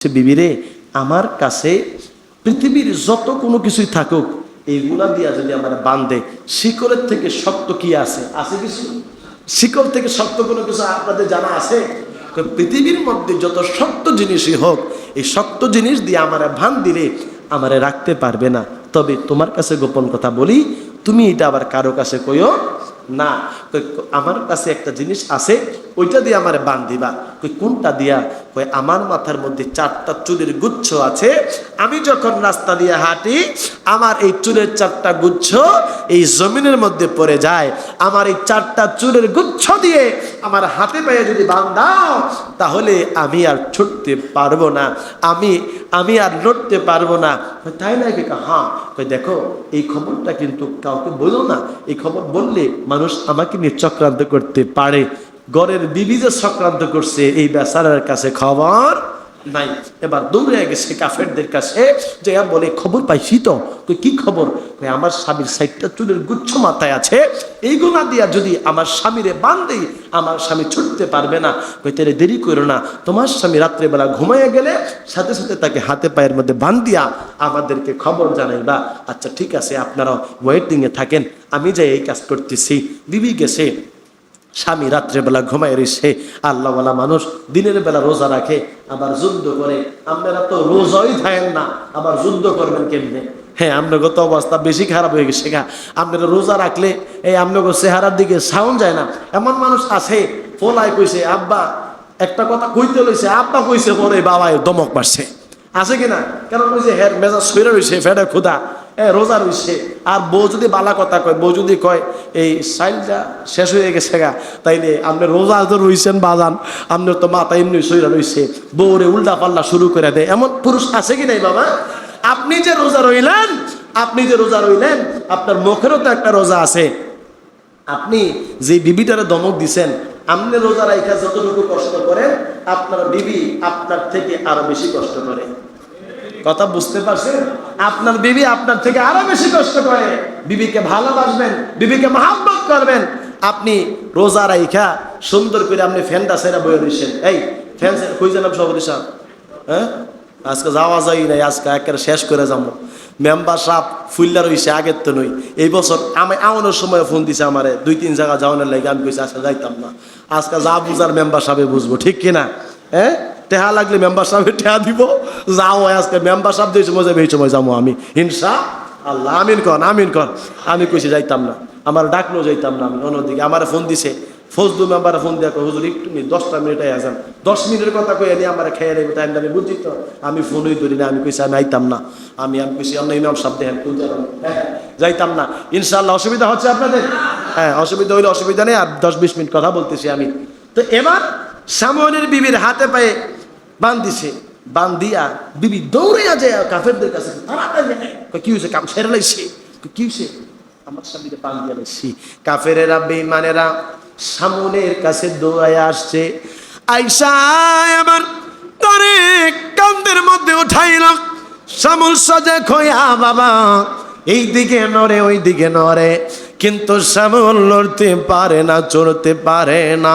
বিবিরে, আমার কাছে পৃথিবীর যত কোনো কিছুই থাকুক, এইগুলা দিয়া যদি আমার বান্ধে, শিকলের থেকে শক্ত কি আছে? আছে কিছু? শিকল থেকে শক্ত কোনো কিছু আপনাদের জানা আছে? পৃথিবীর মধ্যে যত শক্ত জিনিসই হোক, এই শক্ত জিনিস দিয়ে আমারে বান দিলে আমারে রাখতে পারবে না। তবে তোমার কাছে গোপন কথা বলি, তুমি এটা আবার কারো কাছে কইও না। আমার কাছে একটা জিনিস আছে, ওইটা দিয়ে আমার বান দিবা। কোনটা দিয়া? কই আমার মাথার মধ্যে 4টা চুলের গুচ্ছ আছে। আমি যখন রাস্তা দিয়ে হাঁটি, আমার এই চুলের 4টা গুচ্ছ এই জমিনের মধ্যে পড়ে যায়। আমার এই 4টা চুলের গুচ্ছ দিয়ে আমার হাতে পায়ে যদি বান দাও, তাহলে আমি আর ছুটতে পারবো না, আমি আর লড়তে পারবো না। তাই না? হ্যাঁ। কই দেখো, এই খবরটা কিন্তু কাউকে বলো না। এই খবর বললে মানুষ আমাকে নিয়ে চক্রান্ত করতে পারে। ঘরের বিবি যে চক্রান্ত করছে, এই বেচারার কাছে খবর নাই। এবার দৌড়ে গেছে কাফেরদের কাছে, যে বলে খবর পাইছি তো। কি খবর? আমার স্বামীর 6টা চুলের গুচ্ছ মাথায় আছে, এইগুলা দিয়া যদি আমার স্বামীরে বান্ধে, আমার স্বামী ছুটতে পারবে না। কই তেরে দেরি করো না, তোমার স্বামী রাত্রেবেলা ঘুমাইয়া গেলে সাথে সাথে তাকে হাতে পায়ের মধ্যে বান্ধিয়া আমাদেরকে খবর জানাইবা। আচ্ছা ঠিক আছে, আপনারা ওয়েটিংয়ে থাকেন, আমি যাই এই কাজ করতেছি। বিবি গেছে, স্বামী রাত্রেবেলা ঘুমায় রয়েছে। আল্লাহওয়ালা মানুষ দিনের বেলা রোজা রাখে, আবার যুদ্ধ করে। আপনারা তো রোজাই থাকেন না, আবার যুদ্ধ করবেন কেমনে? হ্যাঁ, আপনার তো অবস্থা বেশি খারাপ হয়ে গেছে গা। আপনারা রোজা রাখলে এই আপনার চেহারার দিকে সাউন্ড যায় না। এমন মানুষ আছে, ফোলাই কইছে আব্বা, একটা কথা কইতে লইছে, আব্বা কইছে পরে বাবায় দমক মারছে। আছে কিনা? কারণ ওই যে হের মেজাজ সইরা রয়েছে, ফেডে ক্ষুদা, রোজা রয়েছে। আর বউ যদি বালা কথা কয়, বউ যদি কয় এই সাইলটা শেষ হয়ে গেছে গা, তাইলে আপনি রোজা তো রয়েছেন বাজান, আপনার তো মাথা এমনি সইরা রয়েছে, বউরে উল্টা পাল্লা শুরু করে দেয়। এমন পুরুষ আছে কি নাই বাবা? আপনি যে রোজা রইলেন, আপনার মুখেরও তো একটা রোজা আছে। আপনি যে বিবিটারে দমক দিছেন, আপনি রোজা রাইখা যতটুকু কষ্ট করেন, আপনার বিবি আপনার থেকে আরো বেশি কষ্ট করে। কথা বুঝতে পারছেন? আপনার বিবি আপনার থেকে আরো বেশি কষ্ট করে। বিবিকে ভালোবাসবেন, বিবিকে মহব্বত করবেন। আপনি রোজা রাইখা সুন্দর করে আপনি ফ্যানটা সেরা বয়ে দিচ্ছেন। এই ফ্যান কই জানাব সভাপতি সাহেব? হ্যাঁ, আজকে যাওয়া যায় নাই, আজকে একেবারে শেষ করে যাবো। মেম্বার সাহেব ফুল্লা রয়েছে, আগের তো নই। এই বছর আমি আওয়ানোর সময় ফোন দিছে আমারে, 2-3 জায়গা যাওয়ানোর লাগে। আমি কইছি আজকে যাইতাম না, আজকে যা বুঝার মেম্বার সাহেবে বুঝবো, ঠিক কিনা? হ্যাঁ, টেহা লাগলে মেম্বার সাহেবের টেহা দিব, যাও আজকে মেম্বার সাহেব যে সময় যাবে এই সময় যাবো আমি, ইনশা আল্লাহ। আমিন কন, আমিন কন। আমি কইছি যাইতাম না, আমার ডাকলেও যাইতাম না। আমি অন্যদিকে আমার ফোন দিছে ফজলু মেম্বার, ফোন দিয়া হুজুর একটু 10টা মিনিট আছেন, 10 মিনিটের কথা কই আনি আমার খেয়ে নেবে টাইম। আমি বুঝি তো, আমি ফোনই ধরি না। আমি কইছি আমি আইতাম না, আমি কইছি আমরা ইমাম সাহেব দেখেন যাইতাম না। ইনশাআল্লাহ অসুবিধা হচ্ছে আপনাদের? হ্যাঁ, অসুবিধা হইলে অসুবিধা নেই, আর 10-20 মিনিট কথা বলতেছি আমি। তো এবার সামনের বিবির হাতে পায়ে বান্ধিছে, বান্ধিয়া বিবি দৌড়িয়া যায় কাফেরদের কাছে। কি হয়েছে? কাম সেরে লাইছে। কি হয়েছে? আমার স্বামীকে বান্ধিয়া লাইছি। কাফেরেরা বেঈমানেরা সামনের কাছে দৌড়ায় আসছে। আইসা আমার তারে কান্দের মধ্যে উঠাইল। সামুল সাজে খয়া বাবা, এই দিকে নড়ে ওই দিকে নড়ে, কিন্তু সামুল লড়তে পারে না, চড়তে পারে না।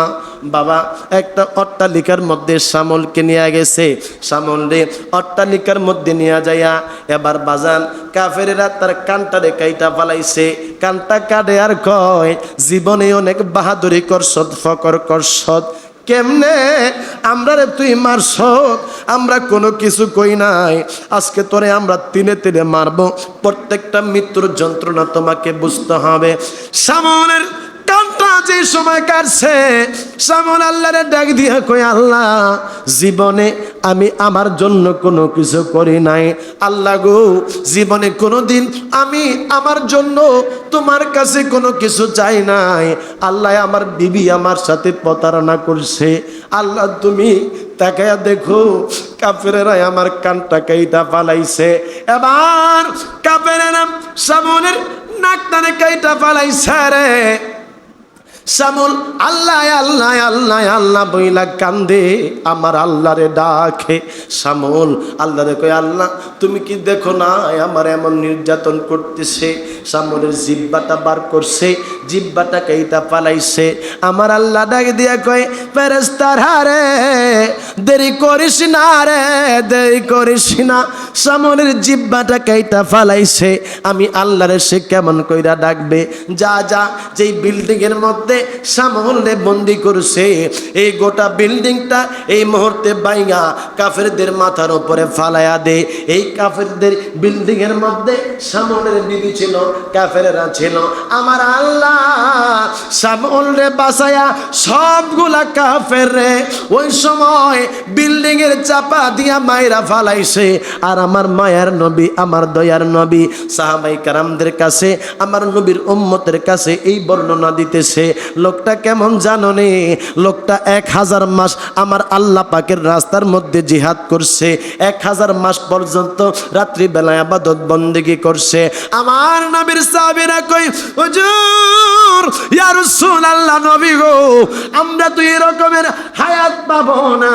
বাবা একটা অট্টালিকার মধ্যে সামলকে নিয়ে গেছে। সামলরে অট্টালিকার মধ্যে নিয়ে যাইয়া এবার বাজান কাফেরেরা তার কানটারে কাইটা ফালাইছে। কানটা কাটে আর কয়, জীবনে অনেক বাহাদুরি করছত, ফকর করছত, কেমনে আমরা রে তুই মারছ, আমরা কোনো কিছু কই নাই। আজকে তোরে আমরা তিনে তিনে মারবো, প্রত্যেকটা মৃত্যুর যন্ত্রণা তোমাকে বুঝতে হবে। সামনের কানটা যে সময় কাটছে, সামন আল্লাহরে ডাক দিয়া কই, আল্লাহ জীবনে আমি আমার জন্য কোনো কিছু করি নাই। আল্লাহ গো, জীবনে কোনোদিন আমি আমার জন্য তোমার কাছে কোনো কিছু চাই নাই। আল্লাহ আমার বিবি আমার সাথে প্রতারণা করছে। আল্লাহ তুমি তাকায়া দেখো, কাফেরেরা আমার কানটা কাইটা ফালাইছে। এবার কাফেরেরা সামনের নাকটারে কাইটা ফালাইছে রে। শ্যামল আল্লাহ আল্লাহ আল্লাহ আল্লাহ বইলা কান্দে, আমার আল্লাহরে ডাকে। শ্যামল আল্লাহরে কয়, আল্লাহ তুমি কি দেখো না আমার এমন নির্যাতন করতেছে। শ্যামলের জিহ্বাটা বার করছে, জিহ্বাটা কেইটা পালাইছে। আমার আল্লাহ ডাক দিয়া কয়, ফেরেশতার হারে দেরি করিস না রে, দেরি করিস না। শ্যামলের জিহ্বাটা কেইটা ফালাইছে, আমি আল্লাহরে সে কেমন কইরা ডাকবে। যা যা, যেই বিল্ডিং এর মধ্যে শ্যামলরে বন্দি করছে, এই গোটা বিল্ডিংটা এই মুহূর্তে বাইঙা কাফেরদের মাথার উপরে ফালাইয়া দে। এই কাফেরদের বিল্ডিং এর মধ্যে শ্যামলের বিবি ছিল, কাফেররা ছিল। আমার আল্লাহ শ্যামলরে বাঁচায়া সবগুলা কাফেররে ওই সময় বিল্ডিং এর চাপা দিয়া মাইরা ফালাইছে। আর আমার মায়ার নবী, আমার দয়ার নবী সাহাবায়ে কেরামদের কাছে, আমার নবীর উম্মতের কাছে এই বর্ণনা দিতেছে। লোকটা কেমন জানো নে? লোকটা 1000 মাস আমার আল্লাহ পাকের রাস্তার মধ্যে জিহাদ করছে। 1000 মাস পর্যন্ত রাত্রি বেলায় ইবাদত বন্দেগী করছে। আমার নবীর সাহাবীরা কই, হুজুর ইয়া রাসূলুল্লাহ, নবী গো, আমরা তো এই রকমের হায়াত পাবো না।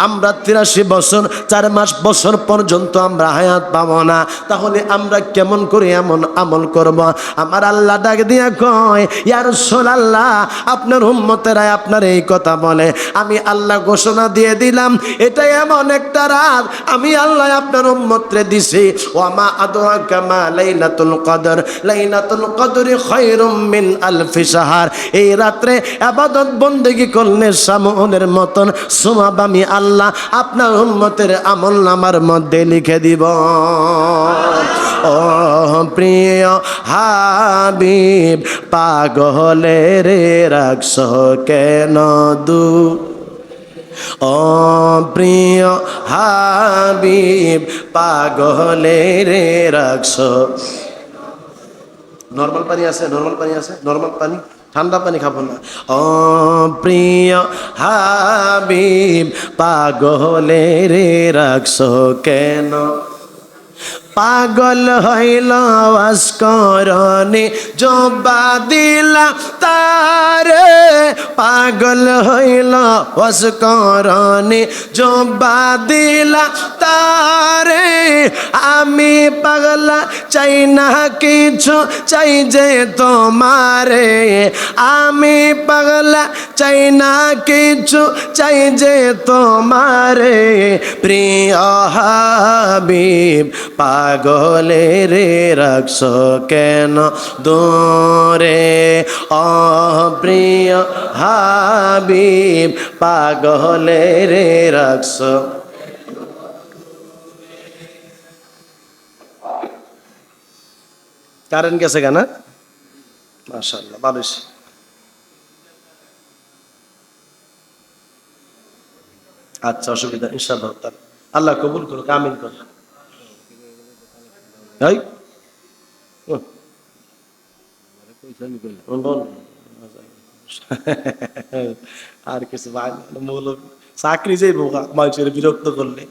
আমরা 83 বছর 4 মাস বছর পর্যন্ত আমরা হায়াত পাবো না। তাহলে আমরা কেমন করে এমন আমল করব? আমার আল্লাহ ডাক দিয়া কয়, ইয়া রাসূলুল্লাহ, আপনার উম্মতেরা আপনার এই কথা বলে, আমি আল্লাহ ঘোষণা দিয়ে দিলাম, এটা এমন একটা রাত আমি আল্লাহ আপনার উম্মতরে দিছি। ওয়া মা আদরাকা মা লাইলাতুল কদর, লাইলাতুল কদরি খায়রুম মিন আলফি শাহর। এই রাত্রে ইবাদত বন্দেগী করলে শ্যামলের মতন সওয়াব আমি আল্লাহ আপনার উম্মতের আমলনামার মধ্যে লিখে দিব। ও প্রিয় হাবিব, পাগলের রাখছ কেন দূর? ও প্রিয় হাবিব, পাগলের রাখছ। নরমাল পানি আছে, নরমাল পানি আছে, নরমাল পানি, ঠান্ডা পানি খাবো না। ও প্রিয় হাবিব, পাগলের রাখছ কেন? পাগল হইল আসকরণে জবা দিলা তারে, পাগল হইল আসকরণে জবা দিলা তারে। আমি পাগলা চাই না কিছু, চাই যে তোমারে। আমি পাগলা চাই না কিছু, চাই যে তোমারে। প্রিয় হাবিব, পাগলের রাখছ কেন দূরে? ও প্রিয় হাবিব, পাগলের রাখছ। কারেন্ট গেছে কেন? মাশাআল্লাহ, ভালো। আচ্ছা, অসুবিধা ইনশাআল্লাহ আল্লাহ কবুল করুক, আমিন করুক। আর কিছু চাকরি যাই বোকা মানুষের বিরক্ত করলে,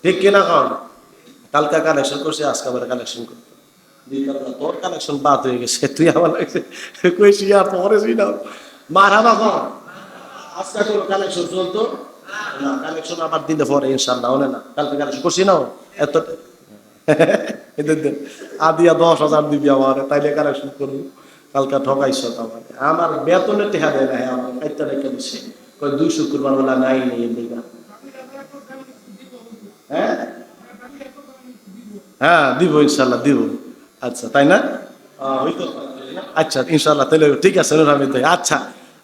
ঠিক কিনা? কন কালকা কালেকশন করছে, আজকে আবার কালেকশন করতে তোর কালেকশন বাদ হয়ে গেছে, তুই আমার লাগছে কইছি আর পরেছি না। মারহাবা কন, আজকে তোর কালেকশন চলতো না, কালেকশন আবার দিলে পরে ইনশাআল্লাহ। হলে না কালকে কালেকশন করছি না এত আদিয়া 10,000 দিবি আমার, তাইলে কালেকশন করবো। কালকা ঠকাইছ আমার, আমার বেতনের টেহা দেয় না। আমার খাইতে রেখে দিচ্ছে, 2 শুক্রবার বেলা নাই নেই দিঘা। হ্যাঁ হ্যাঁ, দিব ইনশাল্লাহ দিব। আচ্ছা, তাই না? হইতো। আচ্ছা ইনশাল্লাহ, তাহলে ঠিক আছে। আচ্ছা,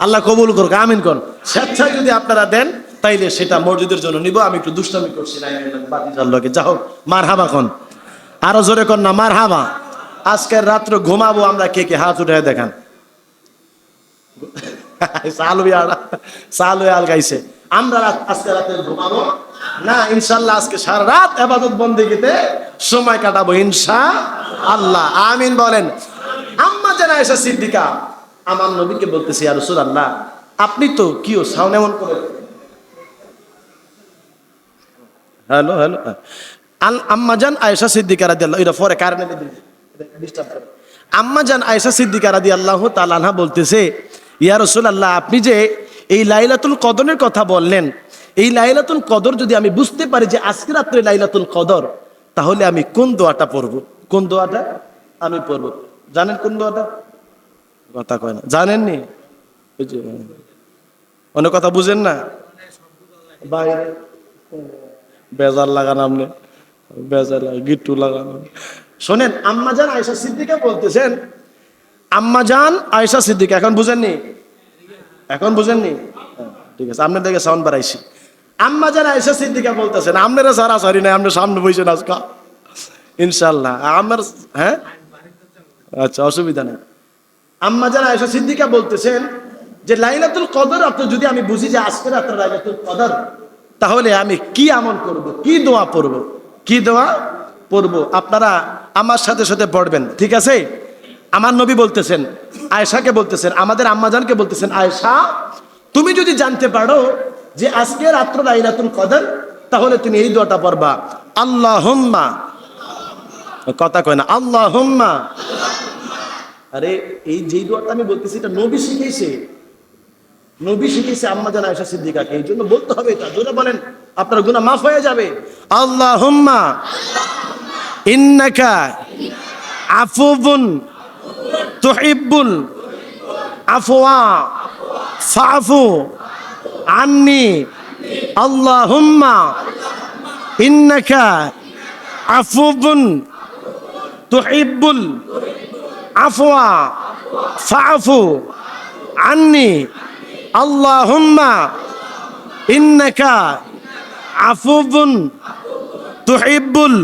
আল্লাহ কবুল করুক, আমিন কোন। স্বেচ্ছায় যদি আপনারা দেন তাইলে সেটা মসজিদের জন্য নিব। আমি একটু দুষ্টামি করছি না, বাতিজার লগে। যা হোক, মারহাবা কোন, আরো জোরে কর না, মারহাবা। আজকের রাত্রে ঘুমাবো আমরা কে কে? হাত উঠে দেখান। সালু আল গাইছে, আমরা আজকে রাতে ঘুমাবো না ইনশাআল্লাহ। আজকে সারা রাত ইবাদত বন্দেগীতে সময় কাটাবো ইনশাআল্লাহ, আমিন বলেন। আম্মা জান আয়েশা সিদ্দিকা আমার নবীকে বলতেছে, ইয়া রাসূলুল্লাহ, আপনি তো কিও সাউন্ড এমন করে। হ্যালো হ্যালো, আম্মা জান আয়েশা সিদ্দিকা রাদিয়াল্লাহু, এটা পরে কারণে ডিস্টার্ব করে। আম্মা জান আয়েশা সিদ্দিকা রাদিয়াল্লাহু তাআলা আনহা বলতেছে, ইয়া রাসূলুল্লাহ, আপনি যে এই লাইলাতুল কদরের কথা বললেন, এই লাইলাতুল কদর যদি আমি বুঝতে পারি যে আজকে রাত্রে লাইলাতুল কদর, তাহলে আমি কোন দোয়াটা পড়ব? কোন দোয়াটা আমি পড়ব? জানেন কোন দোয়াটা? কথা কয় না, জানেননি? ওই যে অনেক কথা বুঝেন না, বাইরে বেজার লাগান, আপনি বেজার গিট্টু লাগানো। শোনেন, আম্মাজান আয়েশা সিদ্দিকা বলতেছেন, আম্মাজান আয়েশা সিদ্দিকা, এখন বুঝেননি? এখন বুঝেননি? ঠিক আছে, আপনার দিকে সাউন্ড বাড়াইছি। আম্মাজান আয়েশা সিদ্দিকা বলতেছেন, আপনারা সারা সারি নাই, আপনার সামনে বসেন আজকা ইনশাল্লাহ আমার, হ্যাঁ আচ্ছা অসুবিধা নেই। আম্মাজান আয়েশা সিদ্দিকা বলতেছেন যে লাইলাতুল কদর আপনি যদি আমি বুঝি যে আজকে রাতে লাইলাতুল কদর, তাহলে আমি কি আমল করব, কি দোয়া পড়ব, কি দোয়া পড়ব? আপনারা আমার সাথে সাথে পড়বেন, ঠিক আছে? আমার নবী বলতেছেন, আয়েশাকে বলতেছেন, আমাদের আম্মাজানকে বলতেছেন, আয়েশা তুমি যদি জানতে পারো যে আজকে রাত্র লাইলাতুল কদর, তাহলে তুমি এই দোয়াটা পড়বা, আল্লাহুম্মা, কথা কয় না, আল্লাহুম্মা। আরে এই যে দোয়াটা আমি বলতেছি এটা নবী শিখিয়েছে, নবী শিখিয়েছে আম্মাজান আয়েশা সিদ্দিকাকে, এই জন্য বলতে হবে এটা। জোরে বলেন, আপনার গুনাহ মাফ হয়ে যাবে। আল্লাহুম্মা ইন্নাকা আফুবুন তুহিব্বুল আফওয়া ফাফু আন্নি। আল্লাহুম্মা ইন্নাকা আফুবুন তুহিব্বুল আফওয়া ফাফু আন্নি। আল্লাহুম্মা ইন্নাকা আফুবুন তুহিব্বুল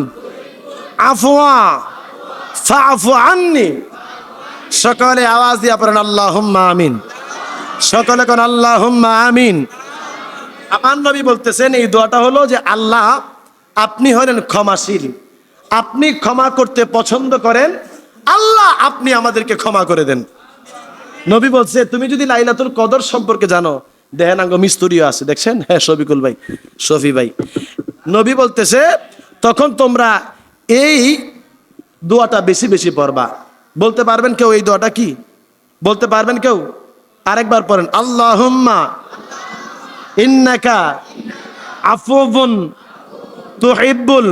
আফওয়া ফাফু আন্নি। সকলে আওয়াজ দিয়ে পড়েন আল্লাহুম্মা আমিন। সকলে কোন আল্লাহুম্মা আমিন। আমার নবী বলতেছেন এই দোয়াটা হলো যে আল্লাহ আপনি হলেন ক্ষমাশীল, আপনি ক্ষমা করতে পছন্দ করেন, আল্লাহ আপনি আমাদেরকে ক্ষমা করে দেন। নবী বলছে তুমি যদি লাইলাতুল কদর সম্পর্কে জানো, দেখেন আঙ্গ মিস্তুরিও আছে, দেখছেন? হ্যাঁ শফিকুল ভাই, শফি ভাই। নবী বলতেছে তখন তোমরা এই দোয়াটা বেশি বেশি পড়বা। বলতে পারবেন কেউ এই দোয়াটা কি? বলতে পারবেন কেউ? আরেকবার পড়েন, আল্লাহুম্মা ইন্নাকা আফুবুন তুহিব্বুল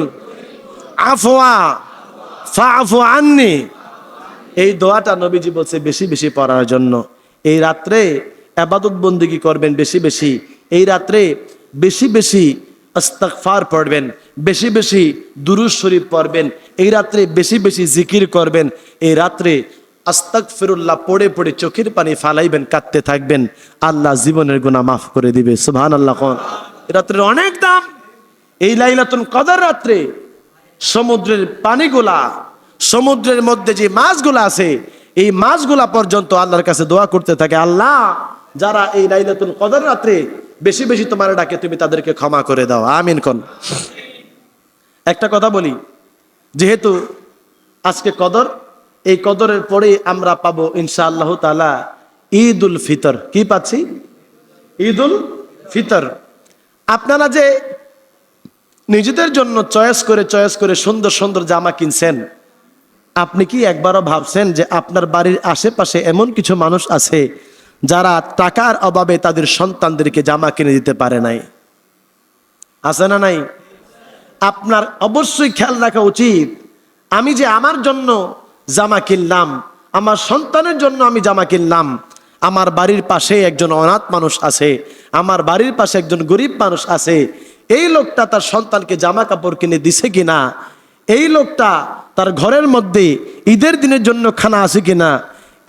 আফওয়া ফাফু আন্নি। এই দোয়াটা নবীজি বলছে বেশি বেশি পড়ার জন্য। এই রাত্রে ইবাদত বন্দেগী করবেন বেশি বেশি, এই রাত্রে বেশি বেশি ইস্তিগফার পড়বেন, বেশি বেশি দুরূদ শরীফ পড়বেন, এই রাত্রে বেশি বেশি জিকির করবেন, এই রাত্রে আস্তাগফিরুল্লাহ পড়ে পড়ে চোখের পানি ফালাইবেন, কাঁদতে থাকবেন, আল্লাহ জীবনের গুনাহ মাফ করে দিবে। সুবহানাল্লাহ। কোন রাত্রের অনেক দাম। এই লাইলাতুল কদর রাত্রে সমুদ্রের পানিগুলা, সমুদ্রের মধ্যে যে মাছগুলা আছে, এই মাছগুলা পর্যন্ত আল্লাহর কাছে দোয়া করতে থাকে, আল্লাহ যারা এই লাইলাতুল কদর রাত্রে বেশি বেশি তোমার ডাকে তুমি তাদেরকে ক্ষমা করে দাও, আমিন কোন। একটা কথা বলি, যেহেতু আজকে কদর, এই কদরের পরে আমরা পাবো ইনশাআল্লাহ তাআলা ঈদুল ফিতর। কি পাচ্ছি? ঈদুল ফিতর। আপনারা যে নিজেদের জন্য চয়েস করে সুন্দর সুন্দর জামা কিনছেন, আপনি কি একবারও ভাবছেন যে আপনার বাড়ির আশেপাশে এমন কিছু মানুষ আছে যারা টাকার অভাবে তাদের সন্তানদেরকে জামা কিনে দিতে পারে নাই? আছে না নাই? আপনার অবশ্যই খেয়াল রাখা উচিত, আমি যে আমার জন্য জামা কিনলাম, আমার সন্তানের জন্য আমি জামা কিনলাম, আমার বাড়ির পাশে একজন অনাথ মানুষ আছে, আমার বাড়ির পাশে একজন গরিব মানুষ আছে, এই লোকটা তার সন্তানকে জামা কাপড় কিনে দিছে কিনা, এই লোকটা তার ঘরের মধ্যে ঈদের দিনের জন্য খানা আছে কিনা,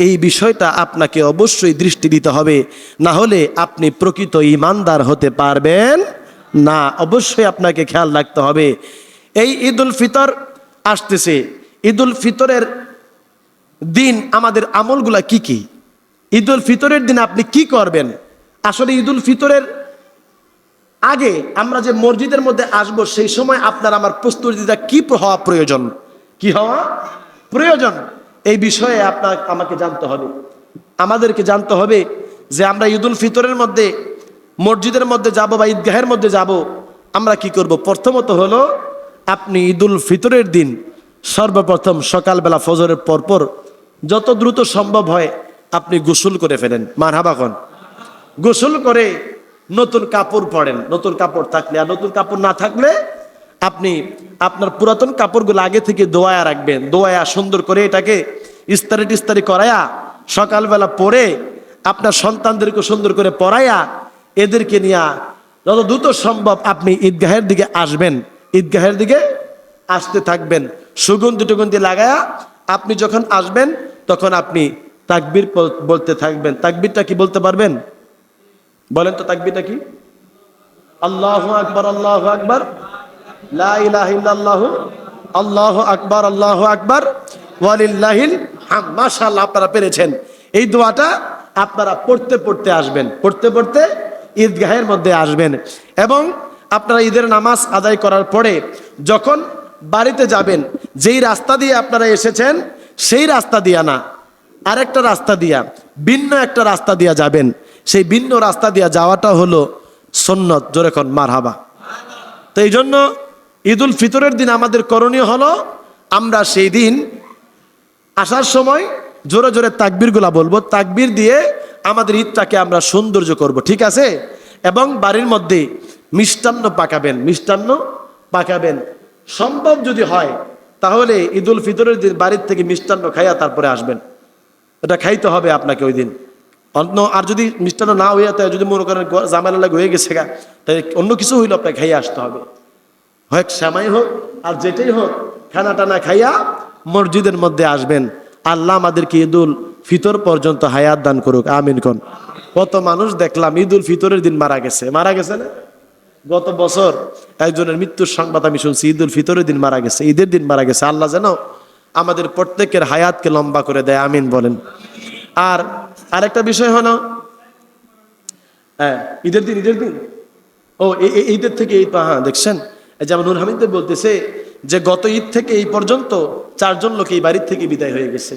এই বিষয়টা আপনাকে অবশ্যই দৃষ্টি দিতে হবে, না হলে আপনি প্রকৃত ঈমানদার হতে পারবেন না। অবশ্যই আপনাকে খেয়াল রাখতে হবে। এই ঈদুল ফিতর আসতেছে, ঈদুল ফিতরের দিন আমাদের আমলগুলা কি কি? ঈদুল ফিতরের দিন আপনি কি করবেন? আসলে ঈদুল ফিতরের আগে আমরা যে মসজিদের মধ্যে আসব, সেই সময় আপনার আমার প্রস্তুতিটা কি হওয়া প্রয়োজন, কি হওয়া প্রয়োজন, এই বিষয়ে আপনার আমাকে জানতে হবে, আমাদেরকে জানতে হবে যে আমরা ঈদুল ফিতরের মধ্যে মসজিদের মধ্যে যাব বা ঈদগাহের মধ্যে যাব, আমরা কি করব। প্রথমত হলো আপনি ঈদুল ফিতরের দিন সর্বপ্রথম সকালবেলা ফজরের পরপর যত দ্রুত সম্ভব হয় আপনি গোসল করে ফেলেন, মারহাবা খান। গোসল করে নতুন কাপড় পরেন, নতুন কাপড় থাকলে, আর নতুন কাপড় না থাকলে আপনি আপনার পুরাতন কাপড়গুলো আগে থেকে ধোয়া রাখবেন, ধোয়া সুন্দর করে এটাকে ইস্তারি টিস্তারি করায়া সকালবেলা পরে আপনার সন্তানদেরকে সুন্দর করে পড়াইয়া এদেরকে নিয়ে যত দ্রুত সম্ভব আপনি ঈদগাহের দিকে আসবেন, ঈদগাহের দিকে আসতে থাকবেন, সুগন্ধি টুগন্ধি লাগায়া আপনি যখন আসবেন তখন আপনি তাকবীর বলতে থাকবেন। তাকবীরটা কি বলতে পারবেন? বলেন তো তাকবীরটা কি? আল্লাহু আকবার, আল্লাহু আকবার, লা ইলাহা ইল্লাল্লাহু, আল্লাহু আকবার, আল্লাহু আকবার, ওয়ালিল্লাহিল হামদ। মাশাআল্লাহ, আপনারা পেরেছেন। এই দোয়াটা আপনারা পড়তে পড়তে আসবেন, পড়তে পড়তে ঈদগাহের মধ্যে আসবেন। এবং আপনারা ঈদের নামাজ আদায় করার পরে যখন বাড়িতে যাবেন, যেই রাস্তা দিয়ে আপনারা এসেছেন সেই রাস্তা দিয়া না, আরেকটা রাস্তা দিয়া, ভিন্ন একটা রাস্তা দিয়া যাবেন। সেই ভিন্ন রাস্তা দিয়া যাওয়াটা হলো সুন্নত। জোরে কোন মারহাবা। তো এই জন্য ঈদুল ফিতরের দিন আমাদের করণীয় হলো আমরা সেই দিন আসার সময় জোরে জোরে তাকবীরগুলা বলবো, তাকবীর দিয়ে আমাদের ঈদটাকে আমরা সৌন্দর্য করব, ঠিক আছে? এবং বাড়ির মধ্যে মিষ্টান্ন পাকাবেন, মিষ্টান্ন পাকাবেন। সম্ভব যদি হয় তাহলে ঈদুল ফিতরের দিন বাড়ির থেকে মিষ্টান্ন খাইয়া তারপরে আসবেন, এটা খাইতে হবে আপনাকে ওই দিন। অন্য আর যদি মিষ্টান্ন না হইয়া তাই যদি মনে করেন জামালা লাগে হয়ে গেছে গা, তাই অন্য কিছু হইলে আপনাকে খাইয়ে আসতে হবে, হয় শ্যামাই হোক আর যেটাই হোক, খানা টানা খাইয়া মসজিদের মধ্যে আসবেন। আল্লাহ আমাদেরকে ঈদুল ফিতর পর্যন্ত হায়াত দান করুক, আমিন কোন। কত মানুষ দেখলাম ঈদুল ফিতরের দিন মারা গেছে, মারা গেছে না? গত বছর একজনের মৃত্যুর সংবাদ আমি শুনছি, ঈদুল ফিতরের দিন মারা গেছে, ঈদের দিন মারা গেছে। আল্লাহ যেন আমাদের প্রত্যেকের হায়াতকে লম্বা করে দেয়, আমিন বলেন। আর আরেকটা বিষয় হলো, হ্যাঁ ঈদের দিন, ঈদের দিন ও ঈদের থেকে এই, হ্যাঁ দেখছেন, যেমন নুর হামিদ বলতেছে যে গত ঈদ থেকে এই পর্যন্ত 4 জন লোক এই বাড়ির থেকে বিদায় হয়ে গেছে।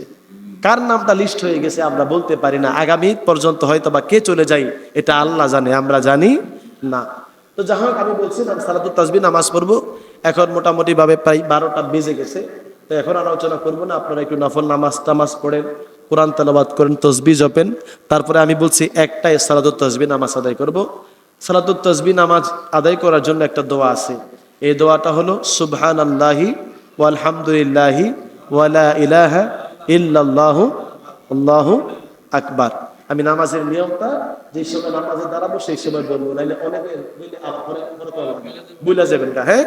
কার নামটা লিস্ট হয়ে গেছে আমরা বলতে পারি না, আগামী ঈদ পর্যন্ত হয়তো বা কে চলে যায় এটা আল্লাহ জানে, আমরা জানি না। তো যাই হোক, আমি বলছিলাম সালাতুত তাসবিহ নামাজ পড়বো, এখন মোটামুটি ভাবে প্রায় 12টা বেজে গেছে। তো এখন আলোচনা করবো না, আপনারা একটু নফল নামাজ টামাজ পড়েন, কোরআন তেলাওয়াত করেন, তসবিহ জপেন। তারপরে আমি বলছি একটাই সালাতুত তাসবিহ নামাজ আদায় করব। সালাতুত তাসবিহ নামাজ আদায় করার জন্য একটা দোয়া আছে, এই দোয়াটা হলো সুবহানাল্লাহি ওয়ালহামদুলিল্লাহি ওয়ালা ইলাহা ইল্লাল্লাহু আল্লাহু আকবার। আমি নামাজের নিয়মটা যে সময় নামাজে দাঁড়াবো সেই সময় বলবো, নাইলে অনেকে ভুলে যাবেন না। হ্যাঁ,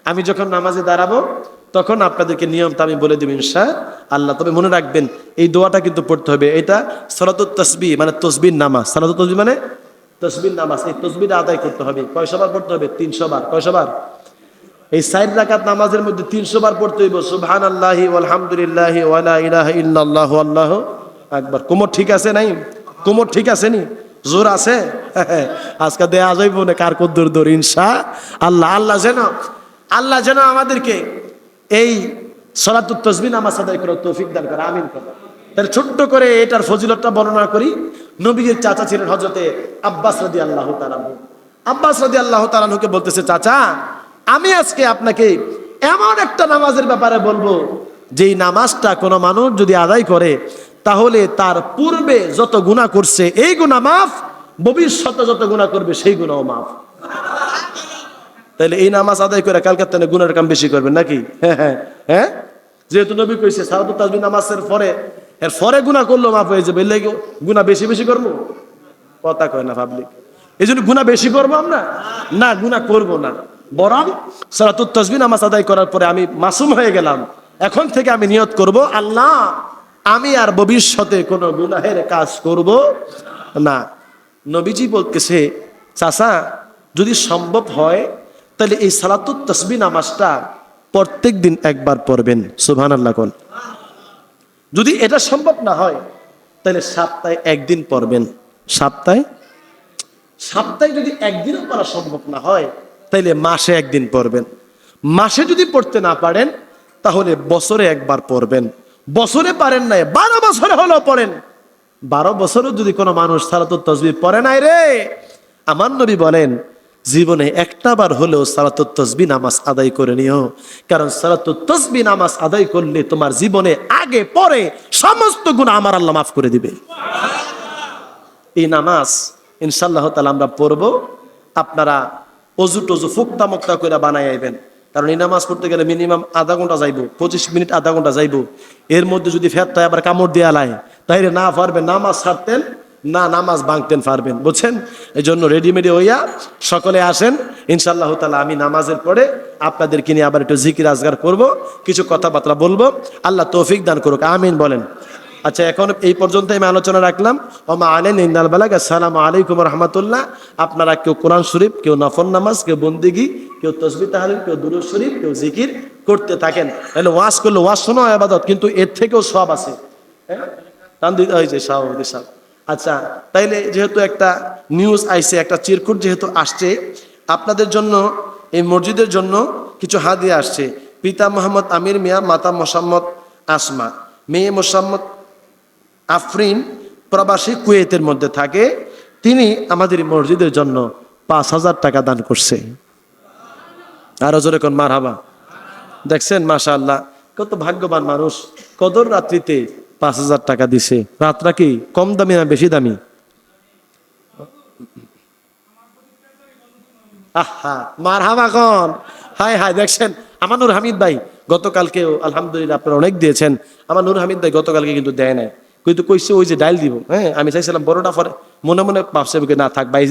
আমি যখন নামাজে দাঁড়াবো তখন আপনাদেরকে নিয়মটা আমি বলে দেব ইনশাআল্লাহ। তবে মনে রাখবেন এই দোয়াটা কিন্তু পড়তে হবে। এটা সালাতুত তাসবিহ মানে তসবিহ নামাজ, সালাতুত তাসবিহ মানে তসবিহ নামাজ। এই তসবিহটা আদায় করতে হবে। কয়শো বার পড়তে হবে? 300 বার। কয়শো বার? এই 4 রাকাত নামাজের মধ্যে 300 বার পড়তে হইব সুবহানাল্লাহি ওয়ালহামদুলিল্লাহি ওয়ালা ইলাহা ইল্লাল্লাহু আল্লাহু আকবার। কোমর ঠিক আছে নাই? কোমর ঠিক আছে নি? জোর আছে? আজকে দেয়া যাইব না কার কদ্দুর দূর ইনশাআল্লাহ। আল্লাহ যেন আমাদেরকে এই সালাতুত তাসবিহ নামাজ আদায় করার তৌফিক দান করে, আমিন করে। তাহলে ছোট্ট করে এটার ফজিলতটা বর্ণনা করি। নবীর চাচা ছিলেন হযরতে আব্বাস রাদিয়াল্লাহু তাআলা। আব্বাস রাদিয়াল্লাহু তাআলাকে বলতেছে, চাচা আমি আজকে আপনাকে এমন একটা নামাজের ব্যাপারে বলবো, যেই নামাজটা কোনো মানুষ যদি আদায় করে তাহলে তার পূর্বে যত গুনাহ করছে এই গুনাহ মাফ, ভবিষ্যতে যত গুনাহ করবে সেই গুনাহও মাফ। তাহলে এই নামাজ আদায় করে কালকে তাহলে গুনাহের কাম বেশি করবেন নাকি? হ্যাঁ, যেহেতু নবী কইছে সালাতুত তাসবিহ নামাজের পরে এর পরে গুনাহ করলো মাফ হয়ে যাবে, এর লাগি গুনাহ বেশি বেশি করবো? কথা কয় না পাবলিক। এই জন্য গুনাহ বেশি করবো আমরা না, গুনাহ করবো না, বরং সালাতুত তাসবিহ নামাজ আদায় করার পরে আমি মাসুম হয়ে গেলাম, এখন থেকে আমি নিয়ত করব আল্লাহ আমি আর ভবিষ্যতে কোনো গুনাহের কাজ করব না। নবীজি বলতেছে, চাচা যদি সম্ভব হয় তাহলে এই সালাতুত তাসবিহ নামাজটা প্রত্যেক দিন একবার পড়বেন, সুবহানাল্লাহ কোন। যদি এটা সম্ভব না হয় তাহলে সপ্তাহে একদিন পড়বেন। সপ্তাহে যদি একদিনও পড়া সম্ভব না হয় তাইলে মাসে একদিন পড়বেন। মাসে যদি পড়তে না পারেন তাহলে বছরে একবার পড়বেন। বছরে পারেন নাই 12 বছরে হলেও পড়েন। 12 বছরও যদি কোনো মানুষ সালাতুত তাসবিহ পড়ে নাই রে, আমার নবী বলেন জীবনে একটাবার হলেও সালাতুত তাসবিহ নামাজ আদায় করে নিও, কারণ সালাতুত তাসবিহ নামাজ আদায় করলে তোমার জীবনে আগে পরে সমস্ত গুনাহ আমার আল্লাহ মাফ করে দিবে। এই নামাজ ইনশাআল্লাহ তাআলা আমরা পড়ব। আপনারা অজু টজু ফুক্তা মুক্তা করে বানাই আইবেন, কারণ এই নামাজ পড়তে গেলে মিনিমাম আধা ঘন্টা যাইব, 25 মিনিট আধা ঘন্টা যাইব। এর মধ্যে যদি ফেরতায় আবার কামড় দেয়া লাই, তাইলে না পারবেন নামাজ ছাড়তেন, না নামাজ ভাঙতেন পারবেন, বুঝছেন? এই জন্য রেডিমেডি হইয়া সকলে আসেন ইনশাআল্লাহ তাআলা। আমি নামাজের পরে আপনাদেরকে নিয়ে আবার একটু জিকির আজগার করব, কিছু কথাবার্তা বলবো। আল্লাহ তৌফিক দান করুক, আমিন বলেন। আচ্ছা, এখন এই পর্যন্ত আমি আলোচনা রাখলাম। ওমা আলাইনা ইল্লাল বালাগ। আসসালামু আলাইকুম ওয়া রাহমাতুল্লাহ। আপনারা কেউ কোরআন শরীফ, কেউ নফল নামাজ, কেউ বন্দেগী, কেউ তাসবিহ তাহলিল, কেউ দুরূদ শরীফ, কেউ জিকির করতে থাকেন। তাহলে ওয়াজ করলে ওয়াজ শোনা ইবাদত, কিন্তু এর থেকেও সওয়াব আছে। হ্যাঁ, টান দিতে হয় যে শাহবাদী সাহেব। আচ্ছা, তাইলে যেহেতু একটা নিউজ আইছে, একটা চিরকুট যেহেতু আসছে, আপনাদের জন্য এই মসজিদের জন্য কিছু হাদিয়া আসছে। পিতা মোহাম্মদ আমির মিয়া, মাতা মোসাম্মদ আসমা, মেয়ে মোসাম্মদ আফরিন প্রবাসী কুয়েতের মধ্যে থাকে। তিনি আমাদের মসজিদের জন্য 5,000 টাকা দান করছে। আরো জোরে কোন মারহাবা। দেখছেন মাশাআল্লাহ, কত ভাগ্যবান মানুষ। কদর রাত্রিতে 5,000 টাকা দিছে। রাতটা কি কম দামি না বেশি দামি? আহা, মারহাবা কোন। হাই হাই, দেখছেন আমার নূর হামিদ ভাই গতকালকেও আলহামদুলিল্লাহ আপনারা অনেক দিয়েছেন। আমার নূর হামিদ ভাই গতকালকে কিন্তু দেয় নাই, কিন্তু কইছে ওই যে ডাইল দিব। হ্যাঁ, আমি চাইছিলাম বড়টা পরে, মনে মনে ভাবছে না থাক ভাই